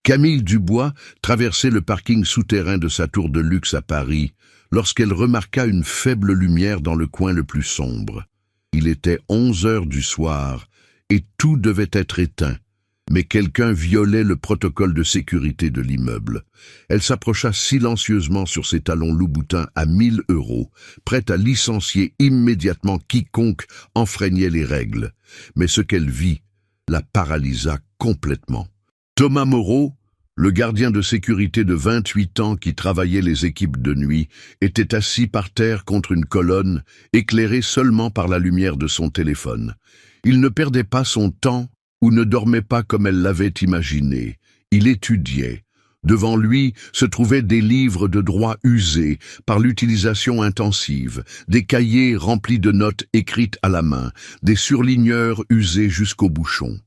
Camille Dubois traversait le parking souterrain de sa tour de luxe à Paris lorsqu'elle remarqua une faible lumière dans le coin le plus sombre. Il était 11 heures du soir et tout devait être éteint, mais quelqu'un violait le protocole de sécurité de l'immeuble. Elle s'approcha silencieusement sur ses talons loup-boutin à 1 000 €, prête à licencier immédiatement quiconque enfreignait les règles. Mais ce qu'elle vit la paralysa complètement. Thomas Moreau, le gardien de sécurité de 28 ans qui travaillait les équipes de nuit, était assis par terre contre une colonne, éclairé seulement par la lumière de son téléphone. Il ne perdait pas son temps ou ne dormait pas comme elle l'avait imaginé. Il étudiait. Devant lui se trouvaient des livres de droit usés par l'utilisation intensive, des cahiers remplis de notes écrites à la main, des surligneurs usés jusqu'au bouchon.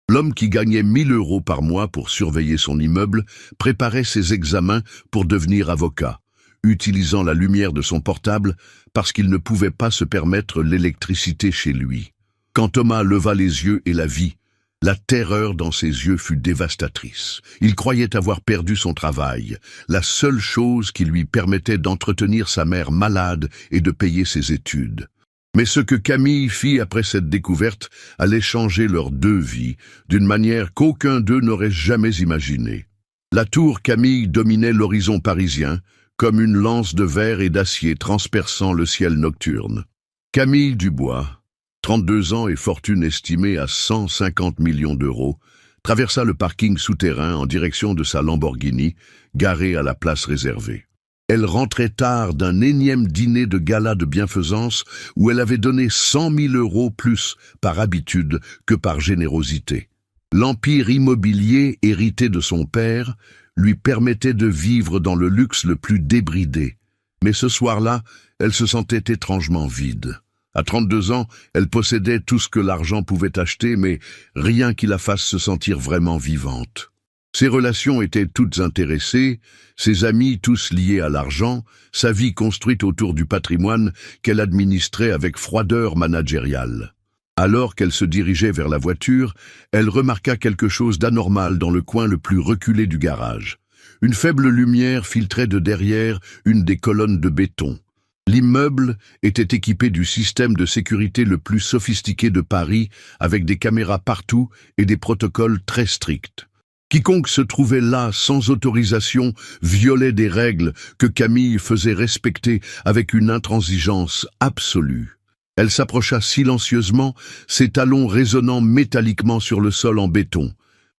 L'homme qui gagnait 1 000 € par mois pour surveiller son immeuble préparait ses examens pour devenir avocat, utilisant la lumière de son portable parce qu'il ne pouvait pas se permettre l'électricité chez lui. Quand Thomas leva les yeux et la vit, la terreur dans ses yeux fut dévastatrice. Il croyait avoir perdu son travail, la seule chose qui lui permettait d'entretenir sa mère malade et de payer ses études. Mais ce que Camille fit après cette découverte allait changer leurs deux vies d'une manière qu'aucun d'eux n'aurait jamais imaginée. La tour Camille dominait l'horizon parisien, comme une lance de verre et d'acier transperçant le ciel nocturne. Camille Dubois, 32 ans et fortune estimée à 150 millions d'euros, traversa le parking souterrain en direction de sa Lamborghini, garée à la place réservée. Elle rentrait tard d'un énième dîner de gala de bienfaisance où elle avait donné 100 000 € plus par habitude que par générosité. L'empire immobilier hérité de son père lui permettait de vivre dans le luxe le plus débridé. Mais ce soir-là, elle se sentait étrangement vide. À 32 ans, elle possédait tout ce que l'argent pouvait acheter, mais rien qui la fasse se sentir vraiment vivante. Ses relations étaient toutes intéressées, ses amis tous liés à l'argent, sa vie construite autour du patrimoine qu'elle administrait avec froideur managériale. Alors qu'elle se dirigeait vers la voiture, elle remarqua quelque chose d'anormal dans le coin le plus reculé du garage. Une faible lumière filtrait de derrière une des colonnes de béton. L'immeuble était équipé du système de sécurité le plus sophistiqué de Paris, avec des caméras partout et des protocoles très stricts. Quiconque se trouvait là sans autorisation violait des règles que Camille faisait respecter avec une intransigeance absolue. Elle s'approcha silencieusement, ses talons résonnant métalliquement sur le sol en béton.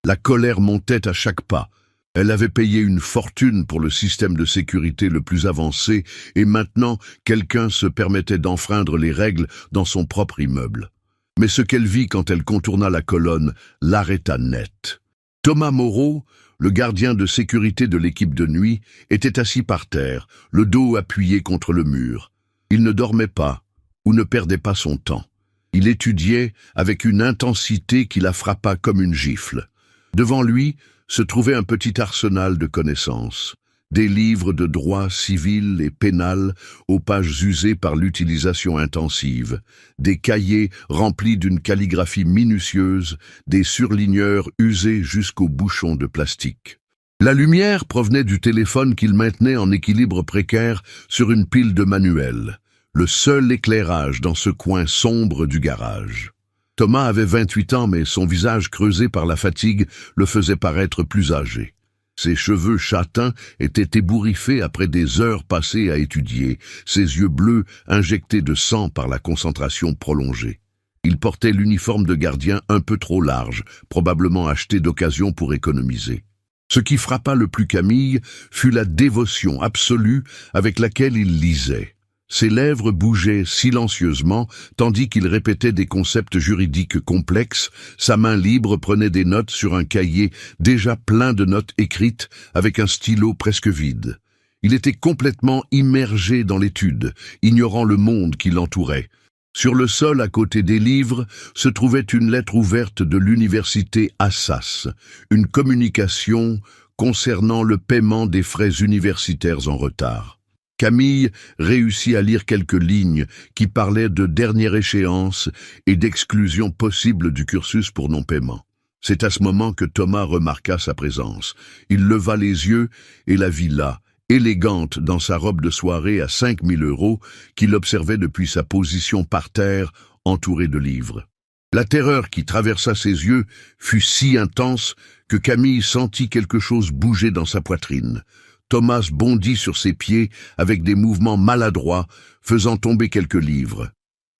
La colère montait à chaque pas. Elle avait payé une fortune pour le système de sécurité le plus avancé et maintenant quelqu'un se permettait d'enfreindre les règles dans son propre immeuble. Mais ce qu'elle vit quand elle contourna la colonne l'arrêta net. Thomas Moreau, le gardien de sécurité de l'équipe de nuit, était assis par terre, le dos appuyé contre le mur. Il ne dormait pas ou ne perdait pas son temps. Il étudiait avec une intensité qui la frappa comme une gifle. Devant lui se trouvait un petit arsenal de connaissances. Des livres de droit civil et pénal aux pages usées par l'utilisation intensive, des cahiers remplis d'une calligraphie minutieuse, des surligneurs usés jusqu'aux bouchons de plastique. La lumière provenait du téléphone qu'il maintenait en équilibre précaire sur une pile de manuels, le seul éclairage dans ce coin sombre du garage. Thomas avait 28 ans, mais son visage creusé par la fatigue le faisait paraître plus âgé. Ses cheveux châtains étaient ébouriffés après des heures passées à étudier, ses yeux bleus injectés de sang par la concentration prolongée. Il portait l'uniforme de gardien un peu trop large, probablement acheté d'occasion pour économiser. Ce qui frappa le plus Camille fut la dévotion absolue avec laquelle il lisait. Ses lèvres bougeaient silencieusement, tandis qu'il répétait des concepts juridiques complexes. Sa main libre prenait des notes sur un cahier déjà plein de notes écrites, avec un stylo presque vide. Il était complètement immergé dans l'étude, ignorant le monde qui l'entourait. Sur le sol, à côté des livres, se trouvait une lettre ouverte de l'université Assas, une communication concernant le paiement des frais universitaires en retard. Camille réussit à lire quelques lignes qui parlaient de dernière échéance et d'exclusion possible du cursus pour non-paiement. C'est à ce moment que Thomas remarqua sa présence. Il leva les yeux et la vit là, élégante dans sa robe de soirée à 5 000 €, qu'il observait depuis sa position par terre, entourée de livres. La terreur qui traversa ses yeux fut si intense que Camille sentit quelque chose bouger dans sa poitrine. Thomas bondit sur ses pieds avec des mouvements maladroits, faisant tomber quelques livres.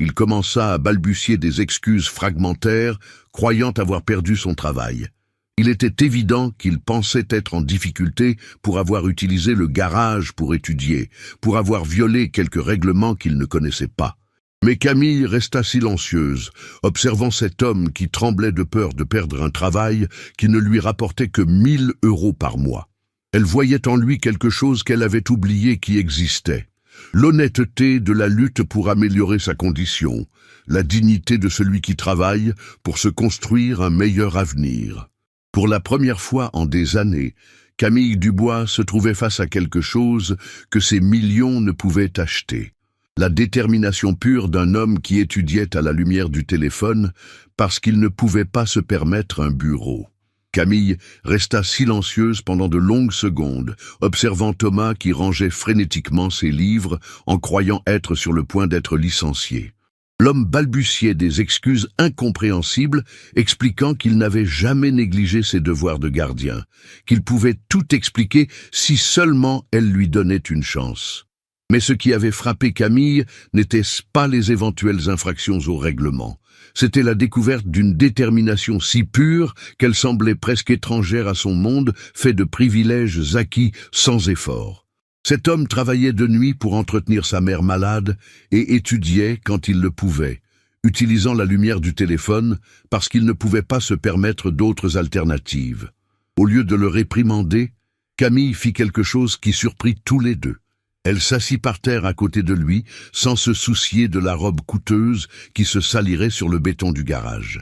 Il commença à balbutier des excuses fragmentaires, croyant avoir perdu son travail. Il était évident qu'il pensait être en difficulté pour avoir utilisé le garage pour étudier, pour avoir violé quelques règlements qu'il ne connaissait pas. Mais Camille resta silencieuse, observant cet homme qui tremblait de peur de perdre un travail qui ne lui rapportait que 1 000 € par mois. Elle voyait en lui quelque chose qu'elle avait oublié qui existait. L'honnêteté de la lutte pour améliorer sa condition, la dignité de celui qui travaille pour se construire un meilleur avenir. Pour la première fois en des années, Camille Dubois se trouvait face à quelque chose que ses millions ne pouvaient acheter. La détermination pure d'un homme qui étudiait à la lumière du téléphone parce qu'il ne pouvait pas se permettre un bureau. Camille resta silencieuse pendant de longues secondes, observant Thomas qui rangeait frénétiquement ses livres en croyant être sur le point d'être licencié. L'homme balbutiait des excuses incompréhensibles, expliquant qu'il n'avait jamais négligé ses devoirs de gardien, qu'il pouvait tout expliquer si seulement elle lui donnait une chance. Mais ce qui avait frappé Camille n'était pas les éventuelles infractions au règlement. C'était la découverte d'une détermination si pure qu'elle semblait presque étrangère à son monde, fait de privilèges acquis sans effort. Cet homme travaillait de nuit pour entretenir sa mère malade et étudiait quand il le pouvait, utilisant la lumière du téléphone parce qu'il ne pouvait pas se permettre d'autres alternatives. Au lieu de le réprimander, Camille fit quelque chose qui surprit tous les deux. Elle s'assit par terre à côté de lui, sans se soucier de la robe coûteuse qui se salirait sur le béton du garage.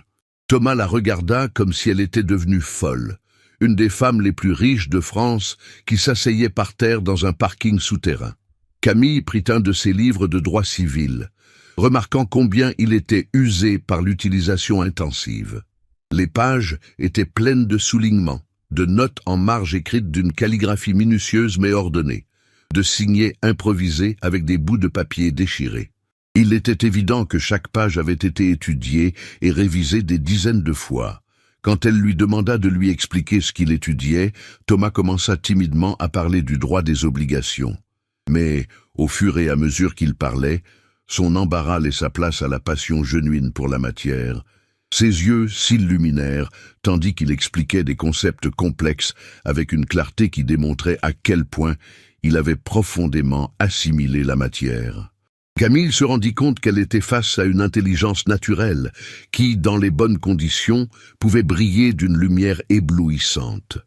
Thomas la regarda comme si elle était devenue folle, une des femmes les plus riches de France qui s'asseyait par terre dans un parking souterrain. Camille prit un de ses livres de droit civil, remarquant combien il était usé par l'utilisation intensive. Les pages étaient pleines de soulignements, de notes en marge écrites d'une calligraphie minutieuse mais ordonnée, de signets improvisés avec des bouts de papier déchirés. Il était évident que chaque page avait été étudiée et révisée des dizaines de fois. Quand elle lui demanda de lui expliquer ce qu'il étudiait, Thomas commença timidement à parler du droit des obligations. Mais, au fur et à mesure qu'il parlait, son embarras laissa place à la passion genuine pour la matière. Ses yeux s'illuminèrent, tandis qu'il expliquait des concepts complexes avec une clarté qui démontrait à quel point il avait profondément assimilé la matière. Camille se rendit compte qu'elle était face à une intelligence naturelle qui, dans les bonnes conditions, pouvait briller d'une lumière éblouissante.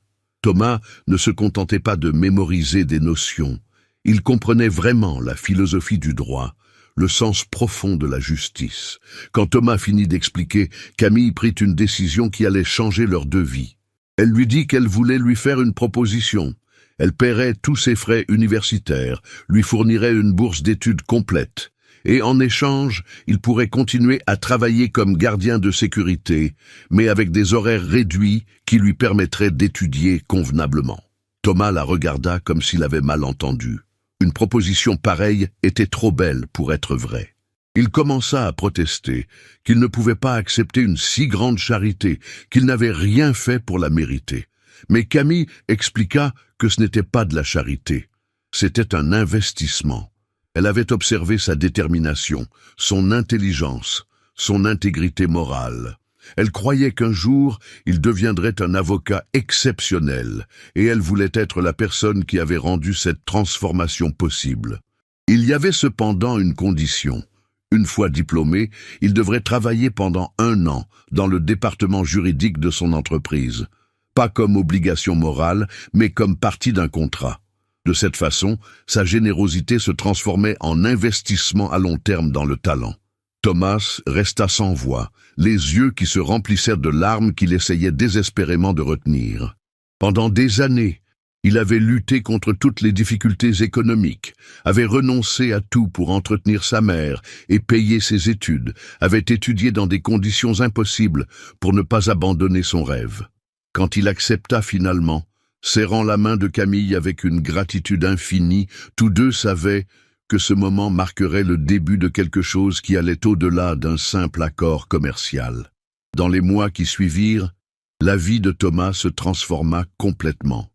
Thomas ne se contentait pas de mémoriser des notions. Il comprenait vraiment la philosophie du droit, le sens profond de la justice. Quand Thomas finit d'expliquer, Camille prit une décision qui allait changer leurs deux vies. Elle lui dit qu'elle voulait lui faire une proposition. Elle paierait tous ses frais universitaires, lui fournirait une bourse d'études complète, et en échange, il pourrait continuer à travailler comme gardien de sécurité, mais avec des horaires réduits qui lui permettraient d'étudier convenablement. Thomas la regarda comme s'il avait mal entendu. Une proposition pareille était trop belle pour être vraie. Il commença à protester, qu'il ne pouvait pas accepter une si grande charité, qu'il n'avait rien fait pour la mériter. Mais Camille expliqua que ce n'était pas de la charité, c'était un investissement. Elle avait observé sa détermination, son intelligence, son intégrité morale. Elle croyait qu'un jour, il deviendrait un avocat exceptionnel, et elle voulait être la personne qui avait rendu cette transformation possible. Il y avait cependant une condition. Une fois diplômé, il devrait travailler pendant 1 an dans le département juridique de son entreprise. Pas comme obligation morale, mais comme partie d'un contrat. De cette façon, sa générosité se transformait en investissement à long terme dans le talent. Thomas resta sans voix, les yeux qui se remplissèrent de larmes qu'il essayait désespérément de retenir. Pendant des années, Il avait lutté contre toutes les difficultés économiques, avait renoncé à tout pour entretenir sa mère et payer ses études, avait étudié dans des conditions impossibles pour ne pas abandonner son rêve. Quand il accepta finalement, serrant la main de Camille avec une gratitude infinie, tous deux savaient que ce moment marquerait le début de quelque chose qui allait au-delà d'un simple accord commercial. Dans les mois qui suivirent, la vie de Thomas se transforma complètement.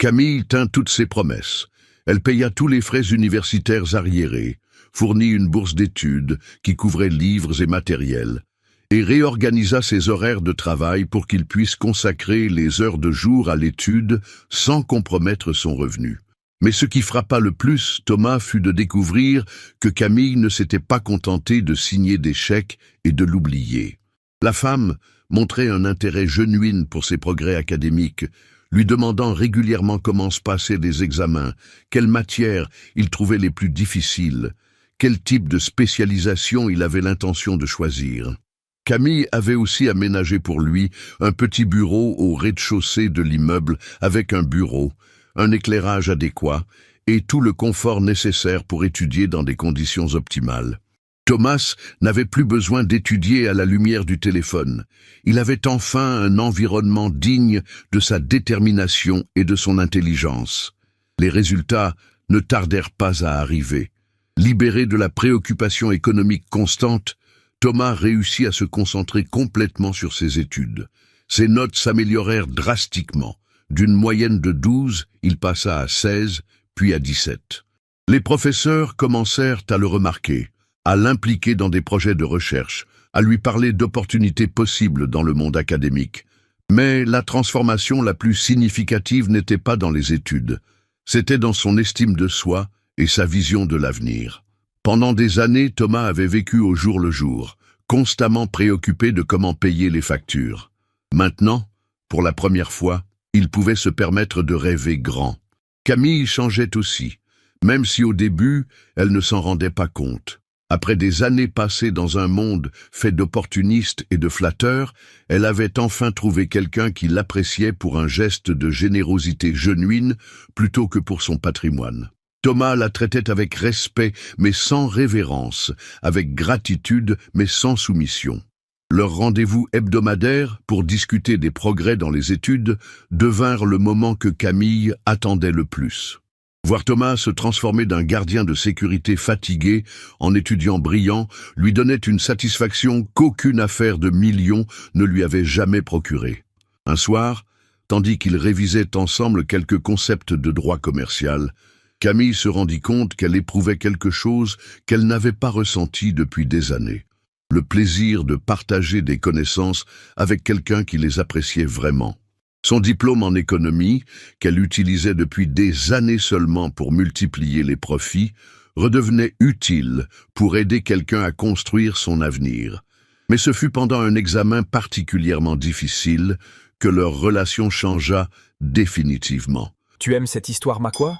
Camille tint toutes ses promesses. Elle paya tous les frais universitaires arriérés, fournit une bourse d'études qui couvrait livres et matériel, et réorganisa ses horaires de travail pour qu'il puisse consacrer les heures de jour à l'étude sans compromettre son revenu. Mais ce qui frappa le plus Thomas fut de découvrir que Camille ne s'était pas contentée de signer des chèques et de l'oublier. La femme montrait un intérêt genuin pour ses progrès académiques, lui demandant régulièrement comment se passaient les examens, quelles matières il trouvait les plus difficiles, quel type de spécialisation il avait l'intention de choisir. Camille avait aussi aménagé pour lui un petit bureau au rez-de-chaussée de l'immeuble avec un bureau, un éclairage adéquat et tout le confort nécessaire pour étudier dans des conditions optimales. Thomas n'avait plus besoin d'étudier à la lumière du téléphone. Il avait enfin un environnement digne de sa détermination et de son intelligence. Les résultats ne tardèrent pas à arriver. Libéré de la préoccupation économique constante, Thomas réussit à se concentrer complètement sur ses études. Ses notes s'améliorèrent drastiquement. D'une moyenne de 12, il passa à 16, puis à 17. Les professeurs commencèrent à le remarquer, à l'impliquer dans des projets de recherche, à lui parler d'opportunités possibles dans le monde académique. Mais la transformation la plus significative n'était pas dans les études, c'était dans son estime de soi et sa vision de l'avenir. Pendant des années, Thomas avait vécu au jour le jour, constamment préoccupé de comment payer les factures. Maintenant, pour la première fois, il pouvait se permettre de rêver grand. Camille changeait aussi, même si au début, elle ne s'en rendait pas compte. Après des années passées dans un monde fait d'opportunistes et de flatteurs, elle avait enfin trouvé quelqu'un qui l'appréciait pour un geste de générosité genuine plutôt que pour son patrimoine. Thomas la traitait avec respect mais sans révérence, avec gratitude mais sans soumission. Leurs rendez-vous hebdomadaires pour discuter des progrès dans les études devinrent le moment que Camille attendait le plus. Voir Thomas se transformer d'un gardien de sécurité fatigué en étudiant brillant lui donnait une satisfaction qu'aucune affaire de millions ne lui avait jamais procurée. Un soir, tandis qu'ils révisaient ensemble quelques concepts de droit commercial, Camille se rendit compte qu'elle éprouvait quelque chose qu'elle n'avait pas ressenti depuis des années. Le plaisir de partager des connaissances avec quelqu'un qui les appréciait vraiment. Son diplôme en économie, qu'elle utilisait depuis des années seulement pour multiplier les profits, redevenait utile pour aider quelqu'un à construire son avenir. Mais ce fut pendant un examen particulièrement difficile que leur relation changea définitivement. Tu aimes cette histoire, Makwa?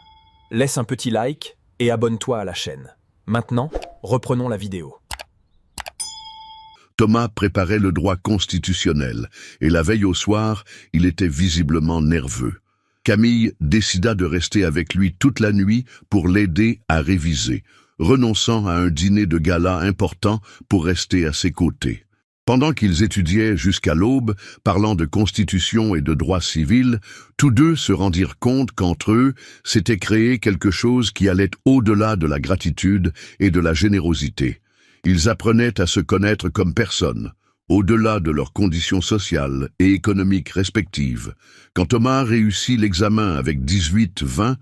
Laisse un petit like et abonne-toi à la chaîne. Maintenant, reprenons la vidéo. Thomas préparait le droit constitutionnel, et la veille au soir, il était visiblement nerveux. Camille décida de rester avec lui toute la nuit pour l'aider à réviser, renonçant à un dîner de gala important pour rester à ses côtés. Pendant qu'ils étudiaient jusqu'à l'aube, parlant de constitution et de droit civil, tous deux se rendirent compte qu'entre eux s'était créé quelque chose qui allait au-delà de la gratitude et de la générosité. Ils apprenaient à se connaître comme personnes, au-delà de leurs conditions sociales et économiques respectives. Quand Thomas réussit l'examen avec 18-20,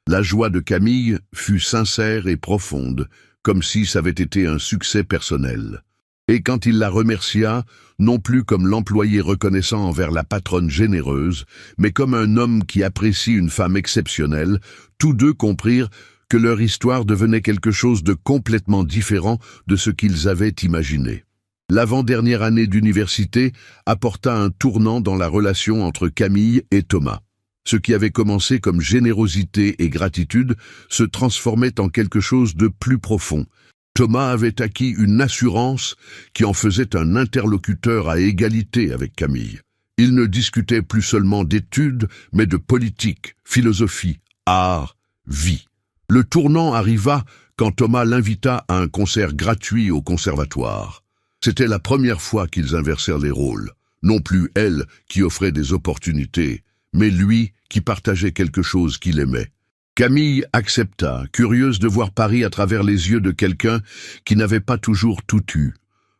la joie de Camille fut sincère et profonde, comme si ça avait été un succès personnel. Et quand il la remercia, non plus comme l'employé reconnaissant envers la patronne généreuse, mais comme un homme qui apprécie une femme exceptionnelle, tous deux comprirent que leur histoire devenait quelque chose de complètement différent de ce qu'ils avaient imaginé. L'avant-dernière année d'université apporta un tournant dans la relation entre Camille et Thomas. Ce qui avait commencé comme générosité et gratitude se transformait en quelque chose de plus profond. Thomas avait acquis une assurance qui en faisait un interlocuteur à égalité avec Camille. Ils ne discutaient plus seulement d'études, mais de politique, philosophie, art, vie. Le tournant arriva quand Thomas l'invita à un concert gratuit au conservatoire. C'était la première fois qu'ils inversèrent les rôles. Non plus elle qui offrait des opportunités, mais lui qui partageait quelque chose qu'il aimait. Camille accepta, curieuse de voir Paris à travers les yeux de quelqu'un qui n'avait pas toujours tout eu.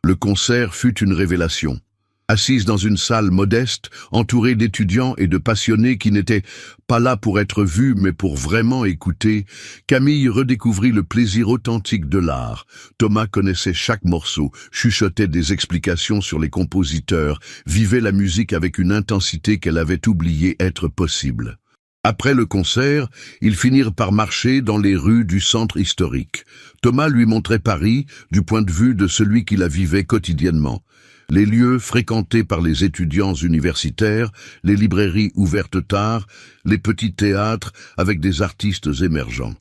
Le concert fut une révélation. Assise dans une salle modeste, entourée d'étudiants et de passionnés qui n'étaient pas là pour être vus mais pour vraiment écouter, Camille redécouvrit le plaisir authentique de l'art. Thomas connaissait chaque morceau, chuchotait des explications sur les compositeurs, vivait la musique avec une intensité qu'elle avait oublié être possible. Après le concert, ils finirent par marcher dans les rues du centre historique. Thomas lui montrait Paris du point de vue de celui qui la vivait quotidiennement. Les lieux fréquentés par les étudiants universitaires, les librairies ouvertes tard, les petits théâtres avec des artistes émergents.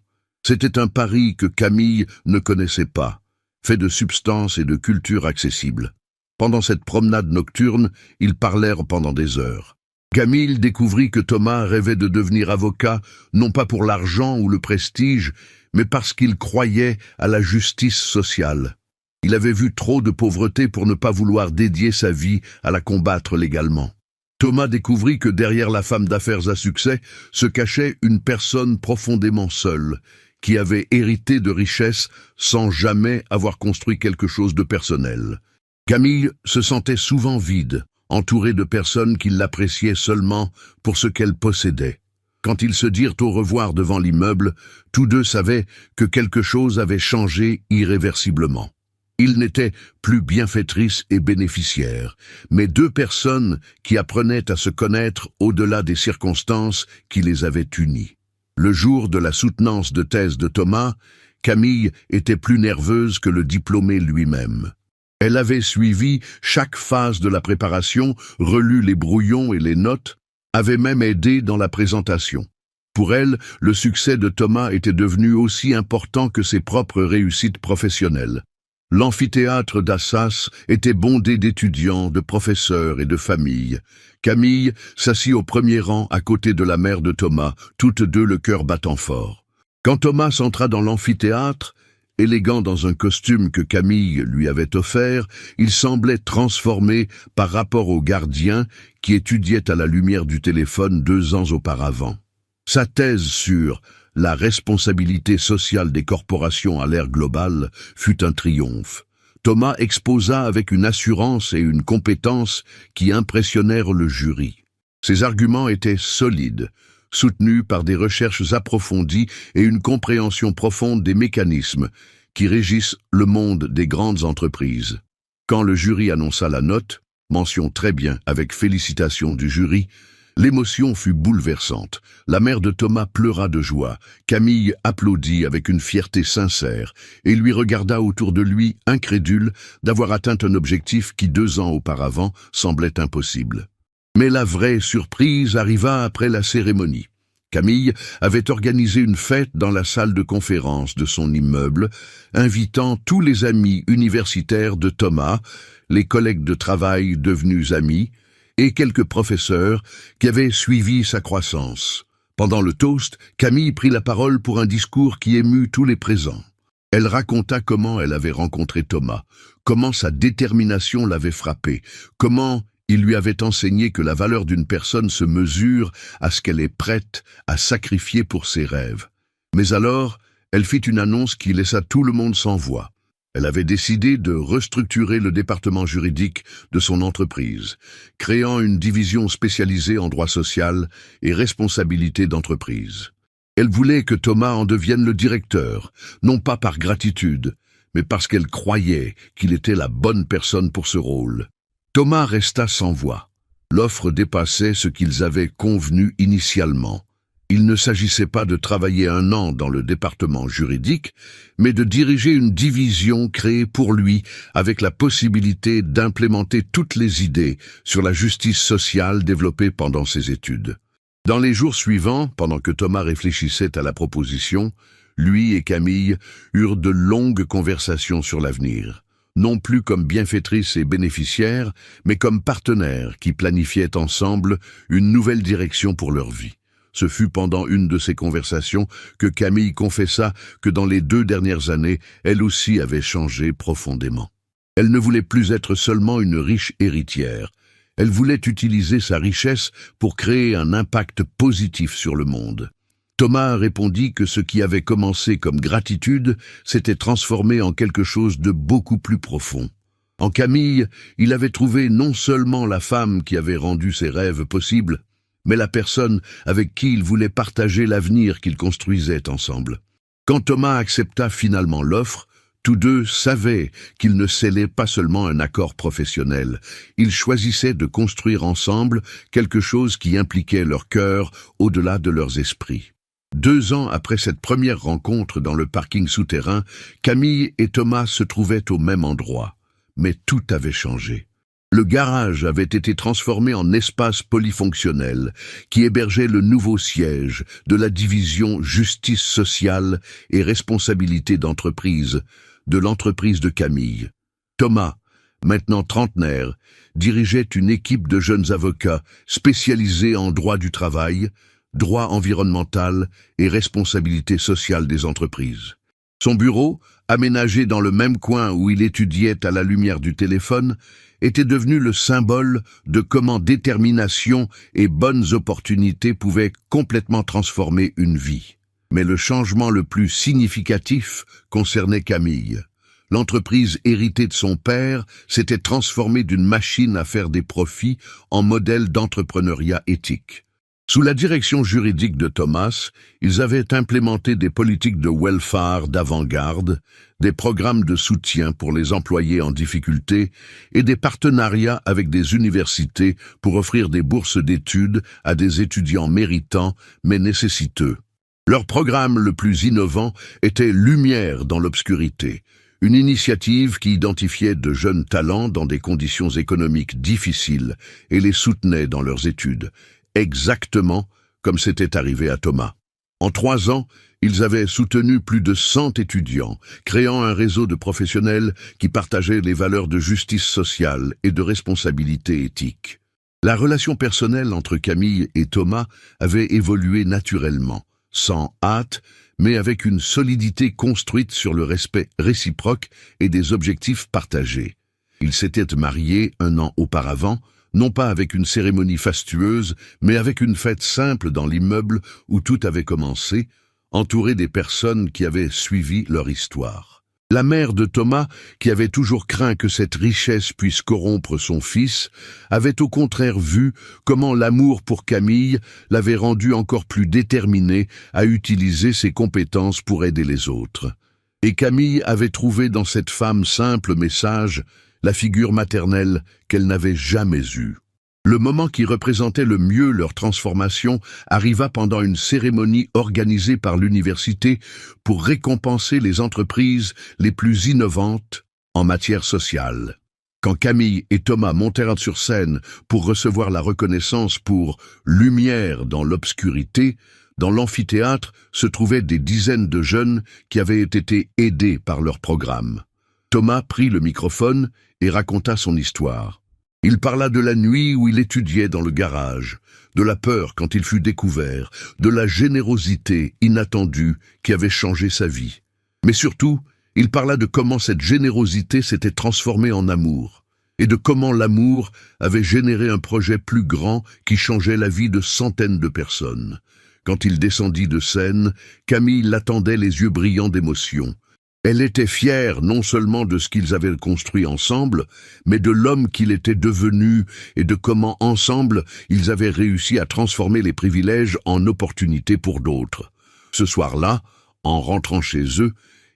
C'était un Paris que Camille ne connaissait pas, fait de substances et de culture accessibles. Pendant cette promenade nocturne, ils parlèrent pendant des heures. Camille découvrit que Thomas rêvait de devenir avocat, non pas pour l'argent ou le prestige, mais parce qu'il croyait à la justice sociale. Il avait vu trop de pauvreté pour ne pas vouloir dédier sa vie à la combattre légalement. Thomas découvrit que derrière la femme d'affaires à succès se cachait une personne profondément seule, qui avait hérité de richesses sans jamais avoir construit quelque chose de personnel. Camille se sentait souvent vide, entourée de personnes qui l'appréciaient seulement pour ce qu'elle possédait. Quand ils se dirent au revoir devant l'immeuble, tous deux savaient que quelque chose avait changé irréversiblement. Ils n'étaient plus bienfaitrices et bénéficiaires, mais deux personnes qui apprenaient à se connaître au-delà des circonstances qui les avaient unis. Le jour de la soutenance de thèse de Thomas, Camille était plus nerveuse que le diplômé lui-même. Elle avait suivi chaque phase de la préparation, relu les brouillons et les notes, avait même aidé dans la présentation. Pour elle, le succès de Thomas était devenu aussi important que ses propres réussites professionnelles. L'amphithéâtre d'Assas était bondé d'étudiants, de professeurs et de familles. Camille s'assit au premier rang à côté de la mère de Thomas, toutes deux le cœur battant fort. Quand Thomas entra dans l'amphithéâtre, élégant dans un costume que Camille lui avait offert, il semblait transformé par rapport au gardien qui étudiait à la lumière du téléphone 2 ans auparavant. Sa thèse sur la responsabilité sociale des corporations à l'ère globale fut un triomphe. Thomas exposa avec une assurance et une compétence qui impressionnèrent le jury. Ses arguments étaient solides, soutenus par des recherches approfondies et une compréhension profonde des mécanismes qui régissent le monde des grandes entreprises. Quand le jury annonça la note, mention très bien avec félicitations du jury, l'émotion fut bouleversante. La mère de Thomas pleura de joie. Camille applaudit avec une fierté sincère et lui regarda autour de lui, incrédule d'avoir atteint un objectif qui 2 ans auparavant semblait impossible. Mais la vraie surprise arriva après la cérémonie. Camille avait organisé une fête dans la salle de conférence de son immeuble, invitant tous les amis universitaires de Thomas, les collègues de travail devenus amis, et quelques professeurs qui avaient suivi sa croissance. Pendant le toast, Camille prit la parole pour un discours qui émut tous les présents. Elle raconta comment elle avait rencontré Thomas, comment sa détermination l'avait frappé, comment il lui avait enseigné que la valeur d'une personne se mesure à ce qu'elle est prête à sacrifier pour ses rêves. Mais alors, elle fit une annonce qui laissa tout le monde sans voix. Elle avait décidé de restructurer le département juridique de son entreprise, créant une division spécialisée en droit social et responsabilité d'entreprise. Elle voulait que Thomas en devienne le directeur, non pas par gratitude, mais parce qu'elle croyait qu'il était la bonne personne pour ce rôle. Thomas resta sans voix. L'offre dépassait ce qu'ils avaient convenu initialement. Il ne s'agissait pas de travailler 1 an dans le département juridique, mais de diriger une division créée pour lui avec la possibilité d'implémenter toutes les idées sur la justice sociale développées pendant ses études. Dans les jours suivants, pendant que Thomas réfléchissait à la proposition, lui et Camille eurent de longues conversations sur l'avenir. non plus comme bienfaitrices et bénéficiaires, mais comme partenaires qui planifiaient ensemble une nouvelle direction pour leur vie. Ce fut pendant une de ces conversations que Camille confessa que dans les 2 dernières années, elle aussi avait changé profondément. Elle ne voulait plus être seulement une riche héritière. Elle voulait utiliser sa richesse pour créer un impact positif sur le monde. Thomas répondit que ce qui avait commencé comme gratitude s'était transformé en quelque chose de beaucoup plus profond. En Camille, il avait trouvé non seulement la femme qui avait rendu ses rêves possibles, mais la personne avec qui il voulait partager l'avenir qu'ils construisaient ensemble. Quand Thomas accepta finalement l'offre, tous deux savaient qu'ils ne scellaient pas seulement un accord professionnel, ils choisissaient de construire ensemble quelque chose qui impliquait leur cœur au-delà de leurs esprits. 2 ans après cette première rencontre dans le parking souterrain, Camille et Thomas se trouvaient au même endroit. Mais tout avait changé. Le garage avait été transformé en espace polyfonctionnel qui hébergeait le nouveau siège de la division justice sociale et responsabilité d'entreprise de l'entreprise de Camille. Thomas, maintenant trentenaire, dirigeait une équipe de jeunes avocats spécialisés en droit du travail, droit environnemental et responsabilité sociale des entreprises. Son bureau, aménagé dans le même coin où il étudiait à la lumière du téléphone, était devenu le symbole de comment détermination et bonnes opportunités pouvaient complètement transformer une vie. Mais le changement le plus significatif concernait Camille. L'entreprise héritée de son père s'était transformée d'une machine à faire des profits en modèle d'entrepreneuriat éthique. Sous la direction juridique de Thomas, ils avaient implémenté des politiques de welfare d'avant-garde, des programmes de soutien pour les employés en difficulté et des partenariats avec des universités pour offrir des bourses d'études à des étudiants méritants mais nécessiteux. Leur programme le plus innovant était Lumière dans l'obscurité, une initiative qui identifiait de jeunes talents dans des conditions économiques difficiles et les soutenait dans leurs études. Exactement comme c'était arrivé à Thomas. En 3 ans, ils avaient soutenu plus de 100 étudiants, créant un réseau de professionnels qui partageaient les valeurs de justice sociale et de responsabilité éthique. La relation personnelle entre Camille et Thomas avait évolué naturellement, sans hâte, mais avec une solidité construite sur le respect réciproque et des objectifs partagés. Ils s'étaient mariés 1 an auparavant, non pas avec une cérémonie fastueuse, mais avec une fête simple dans l'immeuble où tout avait commencé, entouré des personnes qui avaient suivi leur histoire. La mère de Thomas, qui avait toujours craint que cette richesse puisse corrompre son fils, avait au contraire vu comment l'amour pour Camille l'avait rendu encore plus déterminé à utiliser ses compétences pour aider les autres. Et Camille avait trouvé dans cette femme simple mais sage la figure maternelle qu'elle n'avait jamais eue. Le moment qui représentait le mieux leur transformation arriva pendant une cérémonie organisée par l'université pour récompenser les entreprises les plus innovantes en matière sociale. Quand Camille et Thomas montèrent sur scène pour recevoir la reconnaissance pour Lumière dans l'obscurité, dans l'amphithéâtre se trouvaient des dizaines de jeunes qui avaient été aidés par leur programme. Thomas prit le microphone et raconta son histoire. Il parla de la nuit où il étudiait dans le garage, de la peur quand il fut découvert, de la générosité inattendue qui avait changé sa vie. Mais surtout, il parla de comment cette générosité s'était transformée en amour, et de comment l'amour avait généré un projet plus grand qui changeait la vie de centaines de personnes. Quand il descendit de scène, Camille l'attendait les yeux brillants d'émotion. Elle était fière non seulement de ce qu'ils avaient construit ensemble, mais de l'homme qu'il était devenu et de comment ensemble ils avaient réussi à transformer les privilèges en opportunités pour d'autres. Ce soir-là, en rentrant chez eux,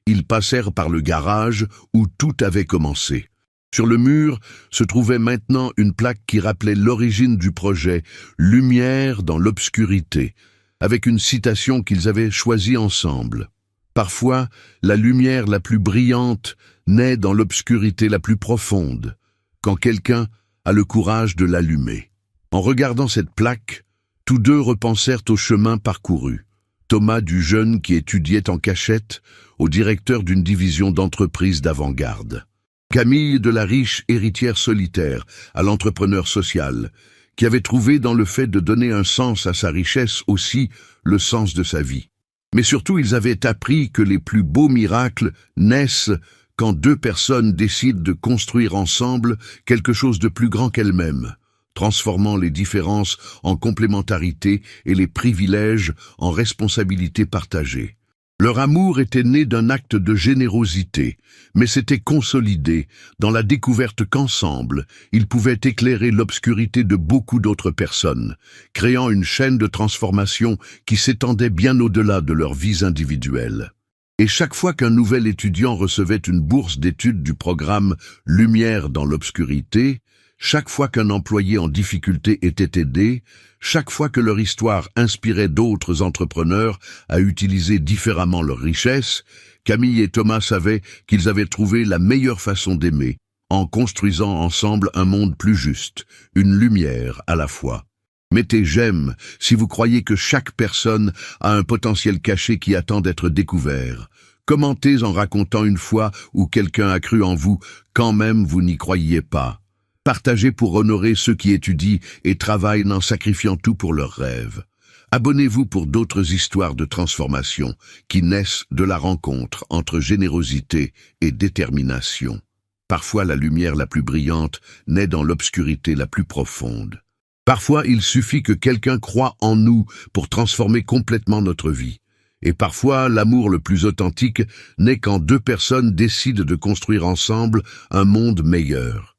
ils passèrent par le garage où tout avait commencé. Sur le mur se trouvait maintenant une plaque qui rappelait l'origine du projet « Lumière dans l'obscurité », avec une citation qu'ils avaient choisie ensemble. Parfois, la lumière la plus brillante naît dans l'obscurité la plus profonde, quand quelqu'un a le courage de l'allumer. En regardant cette plaque, tous deux repensèrent au chemin parcouru. Thomas du jeune qui étudiait en cachette au directeur d'une division d'entreprise d'avant-garde. Camille de la riche héritière solitaire à l'entrepreneur social, qui avait trouvé dans le fait de donner un sens à sa richesse aussi le sens de sa vie. Mais surtout, ils avaient appris que les plus beaux miracles naissent quand deux personnes décident de construire ensemble quelque chose de plus grand qu'elles-mêmes, transformant les différences en complémentarité et les privilèges en responsabilités partagées. Leur amour était né d'un acte de générosité, mais s'était consolidé dans la découverte qu'ensemble, ils pouvaient éclairer l'obscurité de beaucoup d'autres personnes, créant une chaîne de transformation qui s'étendait bien au-delà de leurs vies individuelles. Et chaque fois qu'un nouvel étudiant recevait une bourse d'études du programme Lumière dans l'obscurité, chaque fois qu'un employé en difficulté était aidé, chaque fois que leur histoire inspirait d'autres entrepreneurs à utiliser différemment leur richesse, Camille et Thomas savaient qu'ils avaient trouvé la meilleure façon d'aimer, en construisant ensemble un monde plus juste, une lumière à la fois. Mettez j'aime si vous croyez que chaque personne a un potentiel caché qui attend d'être découvert. Commentez en racontant une fois où quelqu'un a cru en vous, quand même vous n'y croyiez pas. Partagez pour honorer ceux qui étudient et travaillent en sacrifiant tout pour leurs rêves. Abonnez-vous pour d'autres histoires de transformation qui naissent de la rencontre entre générosité et détermination. Parfois la lumière la plus brillante naît dans l'obscurité la plus profonde. Parfois il suffit que quelqu'un croie en nous pour transformer complètement notre vie. Et parfois l'amour le plus authentique naît quand deux personnes décident de construire ensemble un monde meilleur.